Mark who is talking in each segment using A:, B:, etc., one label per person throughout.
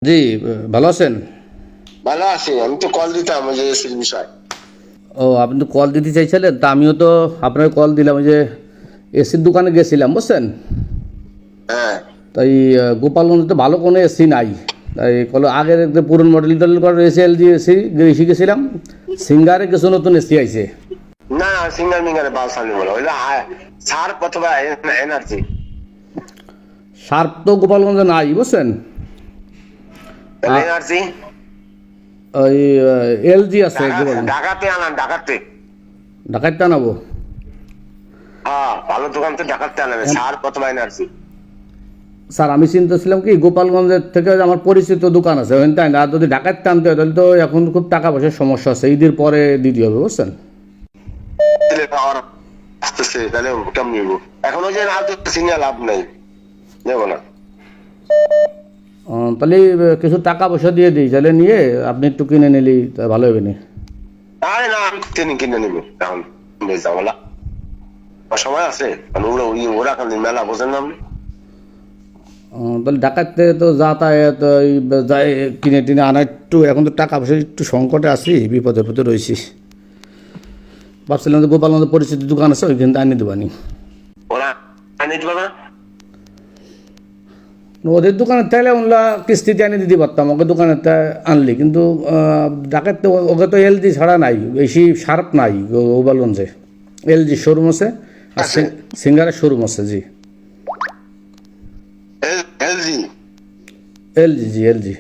A: জি, ভালো আছেন?
B: ভালো আছি। আমি তো কল দিতাম ওই যে এসির বিষয়।
A: ও, আপনি তো কল দিতে চাইছিলেন, তা আমিও তো আপনার কল দিলাম। ওই যে এসির দোকানে গেছিলাম, বুঝছেন?
B: হ্যাঁ,
A: তাই গোপালগঞ্জে তো ভালো কোনো এসি নাই। তাই কল আগের যে পুরনো মডেল টডেল করার এসি এলজি এসি এসে গেছিলাম। সিঙ্গারে কিছু নতুন এসি আইছে।
B: না না, সিঙ্গার মিঙ্গারে বাল সামনে বলো ওই সার অথবা এনার্জি।
A: শার্প তো গোপালগঞ্জে নাই, বুঝছেন?
B: এনার্জি
A: ওই এলজি আছে গোপালগঞ্জ।
B: ঢাকাতে আনান, ঢাকাতে।
A: ঢাকাইতে আনাবো।
B: হ্যাঁ, ভালো দোকান তো ঢাকাতে আনাবে, সার অথবা এনার্জি।
A: স্যার, আমি চিন্তা ছিলাম কি, গোপালগঞ্জের থেকে আমার পরিচিত দোকান আছে ওখানে, তাই না? আর যদি ঢাকাতে আনতে হয় তাহলে তো এখন খুব টাকা পয়সার সমস্যা আছে, ঈদের পরে দিতে হবে, বুঝছেন?
B: আসতেছে তাহলে কেমন নিবো? এখন ওই যে না সিনিয়া লাভ নাই, নেবো না।
A: তাহলে কিছু টাকা পয়সা দিয়ে দিই, তাহলে নিয়ে আপনি একটু কিনে নিলি তা ভালো হবে না?
B: আরে না, আমি কিনে নিবো এখন। ঝামেলা সময় আছে, ওরা ওরা এখন মেলা বোঝেন না আপনি।
A: তাহলে ঢাকাতে তো যাতায়াত ওই যাই কিনে টিনে আনা একটু, এখন তো টাকা পয়সা একটু সংকটে আছি, বিপদের ভিতরে রয়েছি। ভাবছিলাম যে গোপালগঞ্জের পরিচিত দোকান আছে ওইখান থেকে আনিয়ে দেবানি।
B: ওরা আনিয়ে দিবে না।
A: ওদের দোকানের তাইলে ওগুলা কিস্তিতে আনিয়ে দিতে পারতাম, ওকে দোকানের আনলি, কিন্তু ঢাকাতে ওকে তো এলজি ছাড়া নাই, বেশি শার্প নাই গোপালগঞ্জে। এলজি শোরুম আছে আর সিঙ্গারের শোরুম আছে। জি,
B: এলজি
A: এলজি, জি এলজি।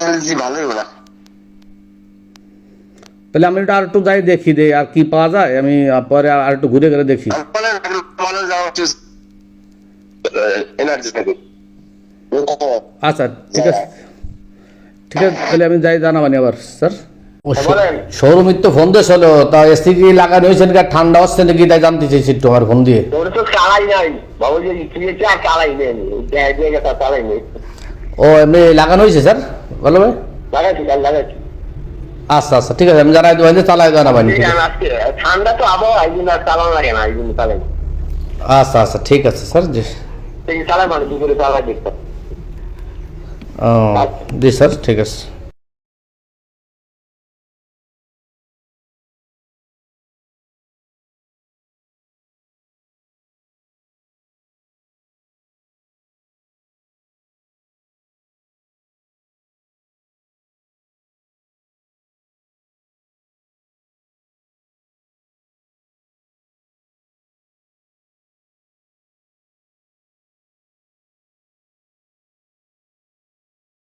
B: এলজি ভালোই ওরা।
A: তাহলে আমি এটা আর একটু যাই দেখি দে আর কি পাওয়া যায়, আমি পরে আর একটু ঘুরে ঘুরে দেখি।
B: ভালো যাওয়া হচ্ছে এনার্জি থেকে।
A: আচ্ছা, ঠিক আছে, ঠিক আছে, তাহলে আমি যাই জানাবানি আবার স্যার।
B: বলেন।
A: শোরুমে তো ফোন দিয়ে চলো, তা এসি কি লাগানো হয়েছে নাকি, আর ঠান্ডা হচ্ছে নাকি, তাই জানতে চাইছি একটু আমার ফোন দিয়ে।
B: ওরা তো চালাই নাই বাবু, যে ইচ্ছে আর চালাই নেই, চালাই নেই।
A: ও, এমনি লাগানো হয়েছে স্যার, ভালো ভাই।
B: লাগাচ্ছি লাগাচ্ছি।
A: আচ্ছা আচ্ছা, ঠিক আছে, আমি জানাই দেবো, চালাই জানাবানি। ঠিক আছে,
B: আজকে ঠান্ডা তো আবহাওয়া, এই জন্য আর চালানো লাগে না, এই জন্য চালাই।
A: আচ্ছা আচ্ছা, ঠিক আছে স্যার। জি,
B: চালাই মানে দুপুরে চালাই দেখতে।
A: ও জি স্যার, ঠিক আছে।